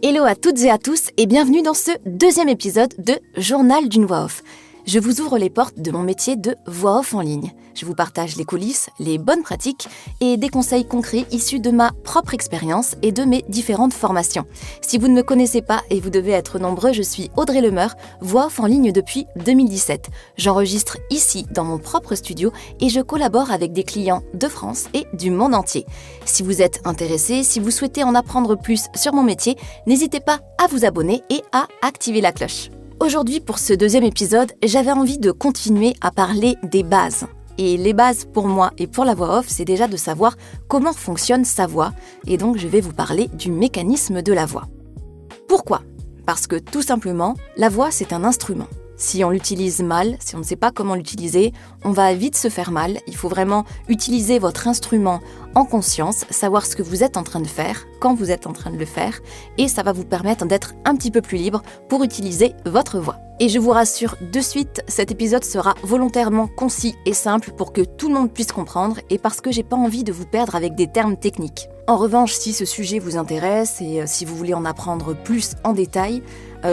Hello à toutes et à tous et bienvenue dans ce deuxième épisode de Journal d'une voix off. Je vous ouvre les portes de mon métier de voix off en ligne. Je vous partage les coulisses, les bonnes pratiques et des conseils concrets issus de ma propre expérience et de mes différentes formations. Si vous ne me connaissez pas et vous devez être nombreux, je suis Audrey Lemeur, voix off en ligne depuis 2017. J'enregistre ici dans mon propre studio et je collabore avec des clients de France et du monde entier. Si vous êtes intéressé, si vous souhaitez en apprendre plus sur mon métier, n'hésitez pas à vous abonner et à activer la cloche. Aujourd'hui, pour ce deuxième épisode, j'avais envie de continuer à parler des bases. Et les bases pour moi et pour la voix off, c'est déjà de savoir comment fonctionne sa voix. Et donc, je vais vous parler du mécanisme de la voix. Pourquoi ? Parce que tout simplement, la voix, c'est un instrument. Si on l'utilise mal, si on ne sait pas comment l'utiliser, on va vite se faire mal. Il faut vraiment utiliser votre instrument en conscience, savoir ce que vous êtes en train de faire, quand vous êtes en train de le faire, et ça va vous permettre d'être un petit peu plus libre pour utiliser votre voix. Et je vous rassure de suite, cet épisode sera volontairement concis et simple pour que tout le monde puisse comprendre et parce que j'ai pas envie de vous perdre avec des termes techniques. En revanche, si ce sujet vous intéresse et si vous voulez en apprendre plus en détail,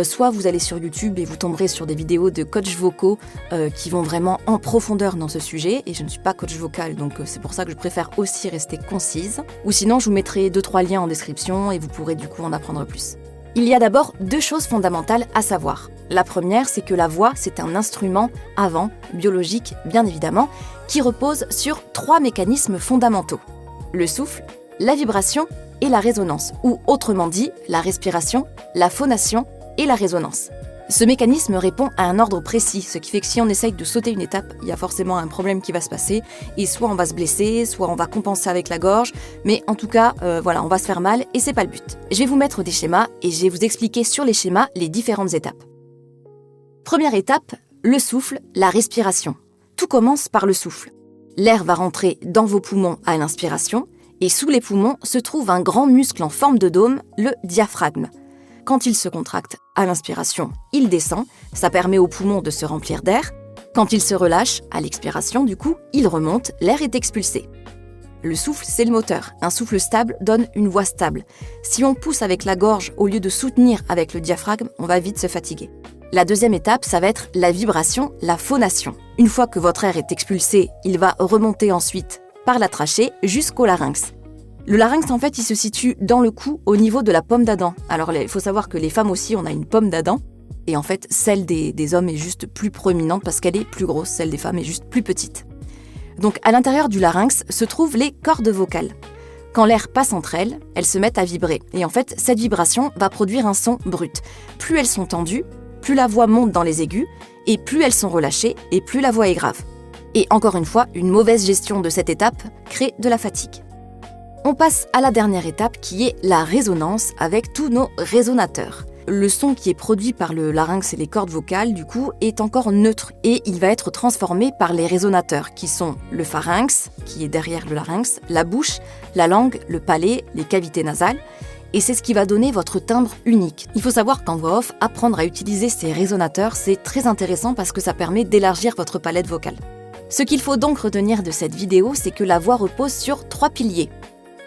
soit vous allez sur YouTube et vous tomberez sur des vidéos de coachs vocaux qui vont vraiment en profondeur dans ce sujet. Et je ne suis pas coach vocal, donc c'est pour ça que je préfère aussi rester concise. Ou sinon, je vous mettrai 2-3 liens en description et vous pourrez du coup en apprendre plus. Il y a d'abord 2 choses fondamentales à savoir. La première, c'est que la voix, c'est un instrument avant, biologique bien évidemment, qui repose sur 3 mécanismes fondamentaux. Le souffle, la vibration et la résonance, ou autrement dit, la respiration, la phonation et la résonance. Ce mécanisme répond à un ordre précis, ce qui fait que si on essaye de sauter une étape, il y a forcément un problème qui va se passer, et soit on va se blesser, soit on va compenser avec la gorge, mais en tout cas, on va se faire mal, et c'est pas le but. Je vais vous mettre des schémas, et je vais vous expliquer sur les schémas les différentes étapes. Première étape, le souffle, la respiration. Tout commence par le souffle. L'air va rentrer dans vos poumons à l'inspiration, et sous les poumons se trouve un grand muscle en forme de dôme, le diaphragme. Quand il se contracte à l'inspiration, il descend, ça permet aux poumons de se remplir d'air. Quand il se relâche, à l'expiration du coup, il remonte, l'air est expulsé. Le souffle, c'est le moteur. Un souffle stable donne une voix stable. Si on pousse avec la gorge au lieu de soutenir avec le diaphragme, on va vite se fatiguer. La deuxième étape, ça va être la vibration, la phonation. Une fois que votre air est expulsé, il va remonter ensuite par la trachée jusqu'au larynx. Le larynx, en fait, il se situe dans le cou au niveau de la pomme d'Adam. Alors, il faut savoir que les femmes aussi, on a une pomme d'Adam. Et en fait, celle des hommes est juste plus proéminente parce qu'elle est plus grosse. Celle des femmes est juste plus petite. Donc, à l'intérieur du larynx se trouvent les cordes vocales. Quand l'air passe entre elles, elles se mettent à vibrer. Et en fait, cette vibration va produire un son brut. Plus elles sont tendues, plus la voix monte dans les aigus, et plus elles sont relâchées, et plus la voix est grave. Et encore une fois, une mauvaise gestion de cette étape crée de la fatigue. On passe à la dernière étape qui est la résonance avec tous nos résonateurs. Le son qui est produit par le larynx et les cordes vocales, du coup, est encore neutre et il va être transformé par les résonateurs qui sont le pharynx, qui est derrière le larynx, la bouche, la langue, le palais, les cavités nasales. Et c'est ce qui va donner votre timbre unique. Il faut savoir qu'en voix off, apprendre à utiliser ces résonateurs, c'est très intéressant parce que ça permet d'élargir votre palette vocale. Ce qu'il faut donc retenir de cette vidéo, c'est que la voix repose sur 3 piliers.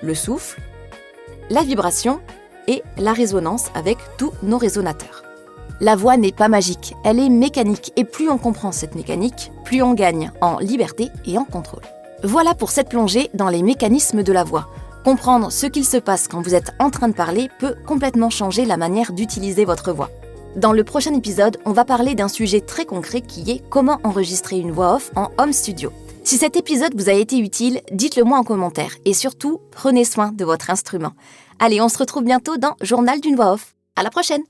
Le souffle, la vibration et la résonance avec tous nos résonateurs. La voix n'est pas magique, elle est mécanique et plus on comprend cette mécanique, plus on gagne en liberté et en contrôle. Voilà pour cette plongée dans les mécanismes de la voix. Comprendre ce qu'il se passe quand vous êtes en train de parler peut complètement changer la manière d'utiliser votre voix. Dans le prochain épisode, on va parler d'un sujet très concret qui est comment enregistrer une voix off en home studio. Si cet épisode vous a été utile, dites-le moi en commentaire et surtout, prenez soin de votre instrument. Allez, on se retrouve bientôt dans Journal d'une voix off. À la prochaine!